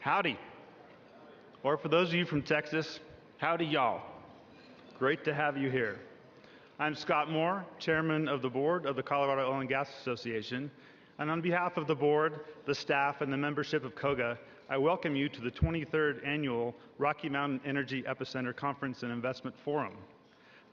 Howdy. Or for those of you from Texas, howdy y'all. Great to have you here. I'm Scott Moore, Chairman of the Board of the Colorado Oil and Gas Association, and on behalf of the board, the staff, and the membership of COGA, I welcome you to the 23rd Annual Rocky Mountain Energy Epicenter Conference and Investment Forum.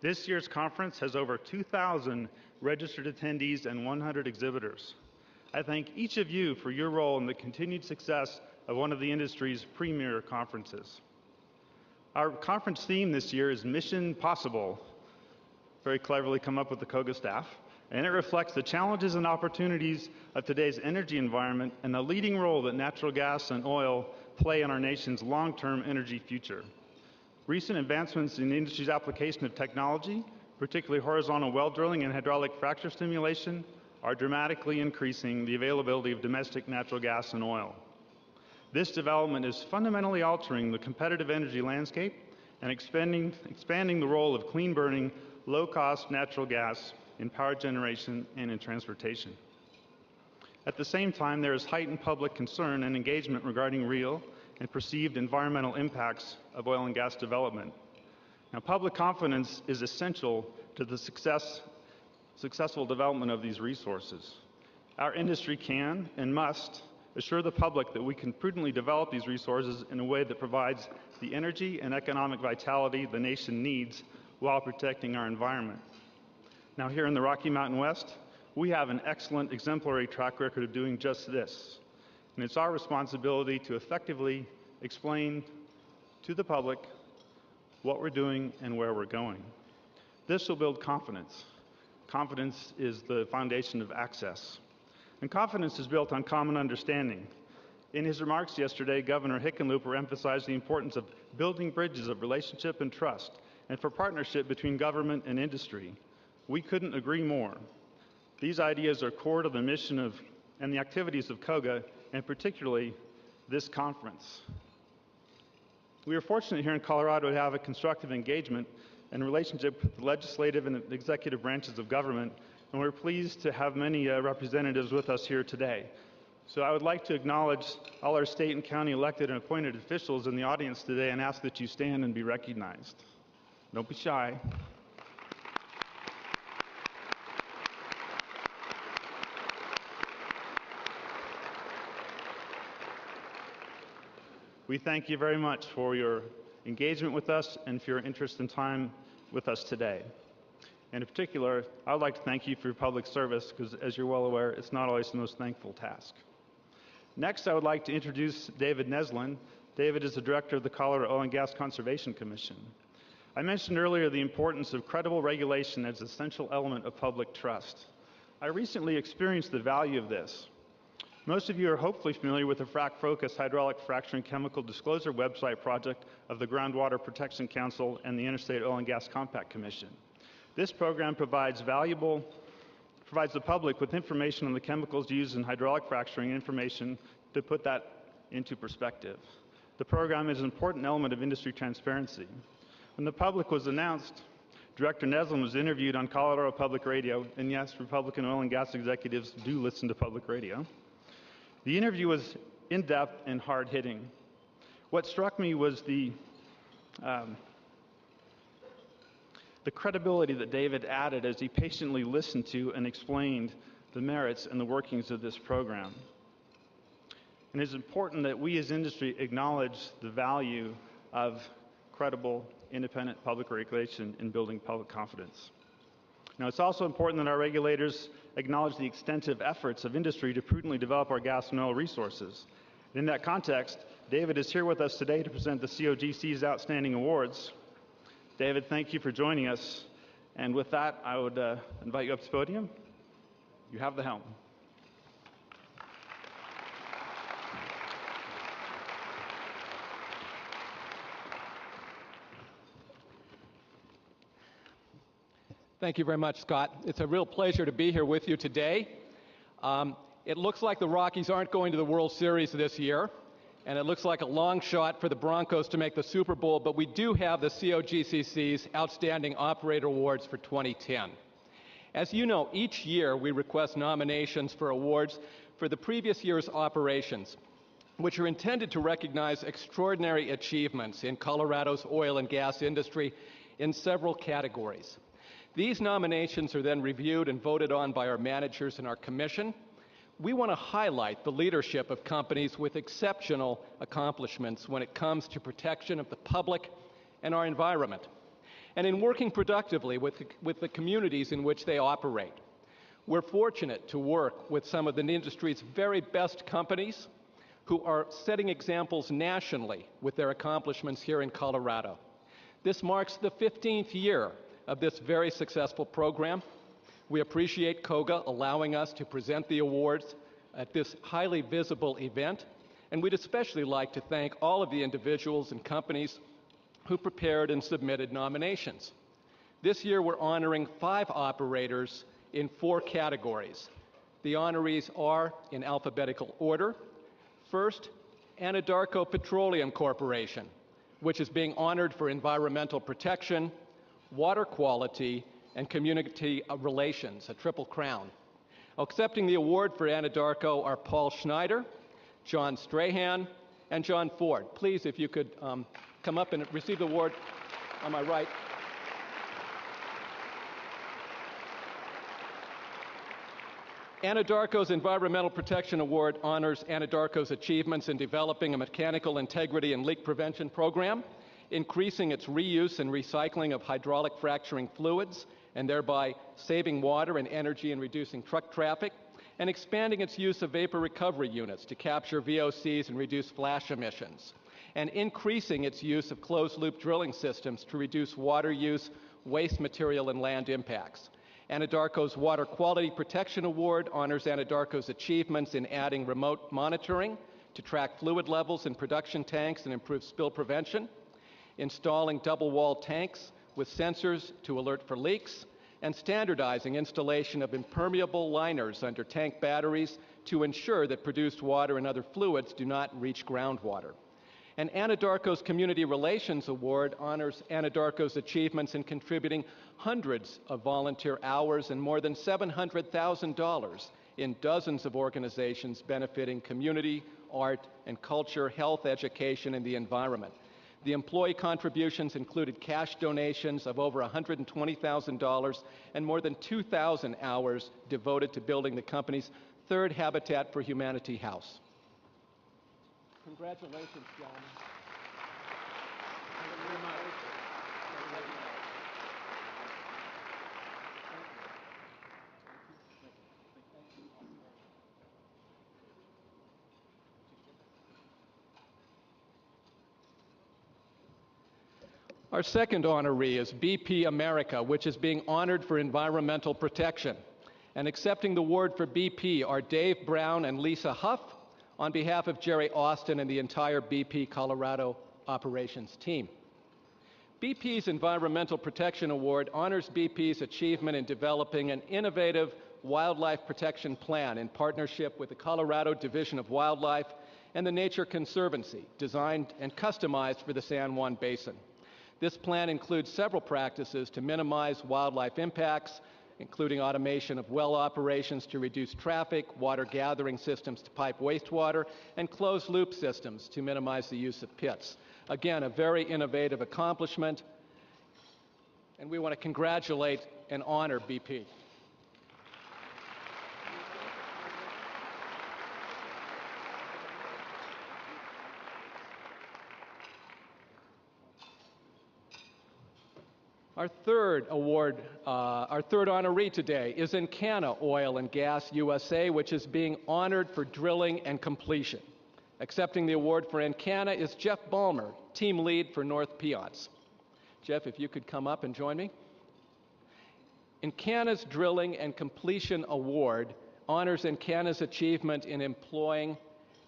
This year's conference has over 2,000 registered attendees and 100 exhibitors. I thank each of you for your role in the continued success of one of the industry's premier conferences. Our conference theme this year is Mission Possible, very cleverly come up with the COGA staff, and it reflects the challenges and opportunities of today's energy environment and the leading role that natural gas and oil play in our nation's long-term energy future. Recent advancements in the industry's application of technology, particularly horizontal well drilling and hydraulic fracture stimulation, are dramatically increasing the availability of domestic natural gas and oil. This development is fundamentally altering the competitive energy landscape and expanding the role of clean-burning, low-cost natural gas in power generation and in transportation. At the same time, there is heightened public concern and engagement regarding real and perceived environmental impacts of oil and gas development. Now, public confidence is essential to the successful development of these resources. Our industry can and must assure the public that we can prudently develop these resources in a way that provides the energy and economic vitality the nation needs while protecting our environment. Now, here in the Rocky Mountain West, we have an excellent exemplary track record of doing just this. And it's our responsibility to effectively explain to the public what we're doing and where we're going. This will build confidence. Confidence is the foundation of access. And confidence is built on common understanding. In his remarks yesterday, Governor Hickenlooper emphasized the importance of building bridges of relationship and trust, and for partnership between government and industry. We couldn't agree more. These ideas are core to the mission of and the activities of COGA, and particularly this conference. We are fortunate here in Colorado to have a constructive engagement and relationship with the legislative and executive branches of government, and we're pleased to have many representatives with us here today. So I would like to acknowledge all our state and county elected and appointed officials in the audience today and ask that you stand and be recognized. Don't be shy. We thank you very much for your engagement with us and for your interest and time with us today. And in particular, I would like to thank you for your public service, because as you're well aware, it's not always the most thankful task. Next, I would like to introduce David Neslin. David is the director of the Colorado Oil and Gas Conservation Commission. I mentioned earlier the importance of credible regulation as an essential element of public trust. I recently experienced the value of this. Most of you are hopefully familiar with the Frac Focus hydraulic fracturing chemical disclosure website project of the Groundwater Protection Council and the Interstate Oil and Gas Compact Commission. This program provides the public with information on the chemicals used in hydraulic fracturing information to put that into perspective. The program is an important element of industry transparency. When the public was announced, Director Neslin was interviewed on Colorado Public Radio, and yes, Republican oil and gas executives do listen to public radio. The interview was in-depth and hard-hitting. What struck me was the credibility that David added as he patiently listened to and explained the merits and the workings of this program. And it's important that we as industry acknowledge the value of credible, independent public regulation in building public confidence. Now, it's also important that our regulators acknowledge the extensive efforts of industry to prudently develop our gas and oil resources. In that context, David is here with us today to present the COGC's outstanding awards. David, thank you for joining us. And with that, I would invite you up to the podium. You have the helm. Thank you very much, Scott. It's a real pleasure to be here with you today. It looks like the Rockies aren't going to the World Series this year, and it looks like a long shot for the Broncos to make the Super Bowl, but we do have the COGCC's Outstanding Operator Awards for 2010. As you know, each year we request nominations for awards for the previous year's operations. which are intended to recognize extraordinary achievements in Colorado's oil and gas industry in several categories. These nominations are then reviewed and voted on by our managers and our commission. We want to highlight the leadership of companies with exceptional accomplishments when it comes to protection of the public and our environment, and in working productively with the communities in which they operate. We're fortunate to work with some of the industry's very best companies who are setting examples nationally with their accomplishments here in Colorado. This marks the 15th year of this very successful program. We appreciate COGA allowing us to present the awards at this highly visible event, and we'd especially like to thank all of the individuals and companies who prepared and submitted nominations. This year we're honoring 5 operators in 4 categories. The honorees are in alphabetical order. First, Anadarko Petroleum Corporation, which is being honored for environmental protection, water quality, and community relations, a triple crown. Accepting the award for Anadarko are Paul Schneider, John Strahan, and John Ford. Please, if you could come up and receive the award on my right. Anadarko's Environmental Protection Award honors Anadarko's achievements in developing a mechanical integrity and leak prevention program, increasing its reuse and recycling of hydraulic fracturing fluids, and thereby saving water and energy and reducing truck traffic, and expanding its use of vapor recovery units to capture VOCs and reduce flash emissions, and increasing its use of closed-loop drilling systems to reduce water use, waste material, and land impacts. Anadarko's Water Quality Protection Award honors Anadarko's achievements in adding remote monitoring to track fluid levels in production tanks and improve spill prevention, installing double-wall tanks with sensors to alert for leaks, and standardizing installation of impermeable liners under tank batteries to ensure that produced water and other fluids do not reach groundwater. And Anadarko's Community Relations Award honors Anadarko's achievements in contributing hundreds of volunteer hours and more than $700,000 in dozens of organizations benefiting community, art, and culture, health, education, and the environment. The employee contributions included cash donations of over $120,000 and more than 2,000 hours devoted to building the company's 3rd Habitat for Humanity house. Congratulations, gentlemen. Thank you very much. Our second honoree is BP America, which is being honored for environmental protection. And accepting the award for BP are Dave Brown and Lisa Huff on behalf of Jerry Austin and the entire BP Colorado operations team. BP's Environmental Protection Award honors BP's achievement in developing an innovative wildlife protection plan in partnership with the Colorado Division of Wildlife and the Nature Conservancy, designed and customized for the San Juan Basin. This plan includes several practices to minimize wildlife impacts, including automation of well operations to reduce traffic, water gathering systems to pipe wastewater, and closed-loop systems to minimize the use of pits. Again, a very innovative accomplishment, and we want to congratulate and honor BP. Our third honoree today is Encana Oil and Gas USA, which is being honored for drilling and completion. Accepting the award for Encana is Jeff Ballmer, team lead for North Piceance. Jeff, if you could come up and join me. Encana's Drilling and Completion Award honors Encana's achievement in employing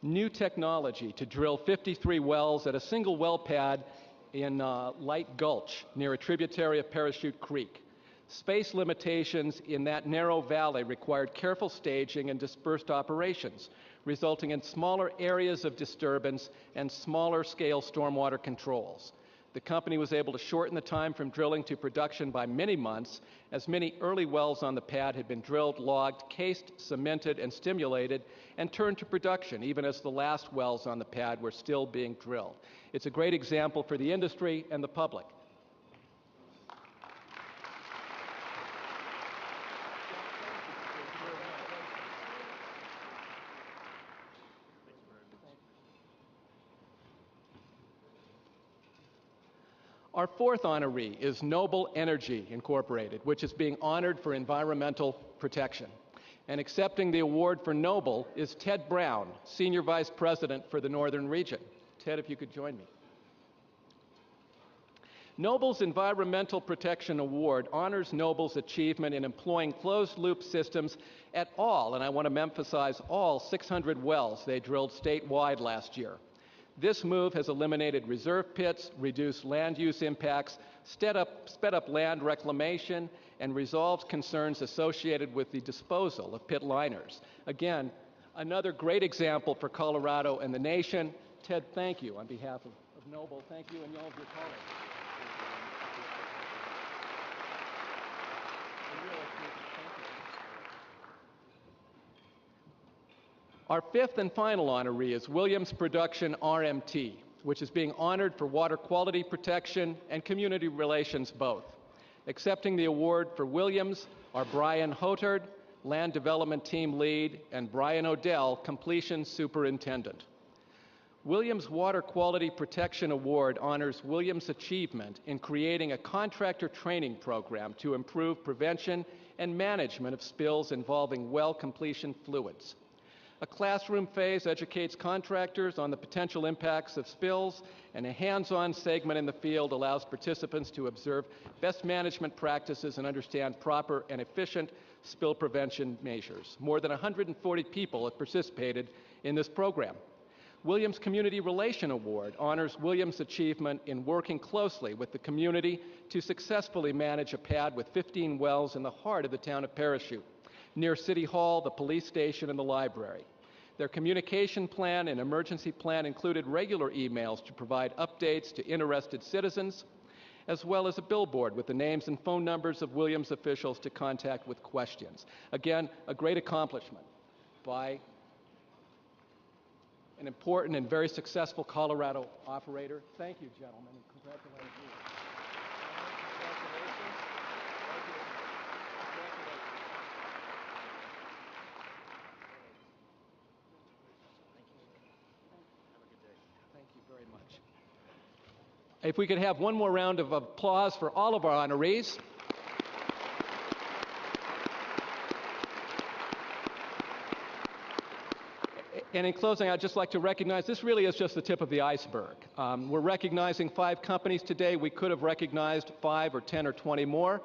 new technology to drill 53 wells at a single well pad in Light Gulch, near a tributary of Parachute Creek. Space limitations in that narrow valley required careful staging and dispersed operations, resulting in smaller areas of disturbance and smaller scale stormwater controls. The company was able to shorten the time from drilling to production by many months, as many early wells on the pad had been drilled, logged, cased, cemented, and stimulated, and turned to production, even as the last wells on the pad were still being drilled. It's a great example for the industry and the public. Our fourth honoree is Noble Energy Incorporated, which is being honored for environmental protection. And accepting the award for Noble is Ted Brown, Senior Vice President for the Northern Region. Ted, if you could join me. Noble's Environmental Protection Award honors Noble's achievement in employing closed-loop systems at all, and I want to emphasize all 600 wells they drilled statewide last year. This move has eliminated reserve pits, reduced land use impacts, sped up land reclamation, and resolves concerns associated with the disposal of pit liners. Again, another great example for Colorado and the nation. Ted, thank you on behalf of Noble. Thank you and all of your colleagues. Our fifth and final honoree is Williams Production RMT, which is being honored for water quality protection and community relations both. Accepting the award for Williams are Brian Hotard, Land Development Team Lead, and Brian Odell, Completion Superintendent. Williams Water Quality Protection Award honors Williams' achievement in creating a contractor training program to improve prevention and management of spills involving well completion fluids. A classroom phase educates contractors on the potential impacts of spills, and a hands-on segment in the field allows participants to observe best management practices and understand proper and efficient spill prevention measures. More than 140 people have participated in this program. Williams Community Relation Award honors Williams' achievement in working closely with the community to successfully manage a pad with 15 wells in the heart of the town of Parachute, near City Hall, the police station, and the library. Their communication plan and emergency plan included regular emails to provide updates to interested citizens, as well as a billboard with the names and phone numbers of Williams officials to contact with questions. Again, a great accomplishment by an important and very successful Colorado operator. Thank you, gentlemen, and congratulations. If we could have one more round of applause for all of our honorees. And in closing, I'd just like to recognize this really is just the tip of the iceberg. We're recognizing 5 companies today. We could have recognized 5 or 10 or 20 more.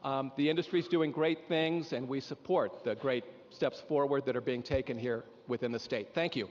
The industry's doing great things, and we support the great steps forward that are being taken here within the state. Thank you.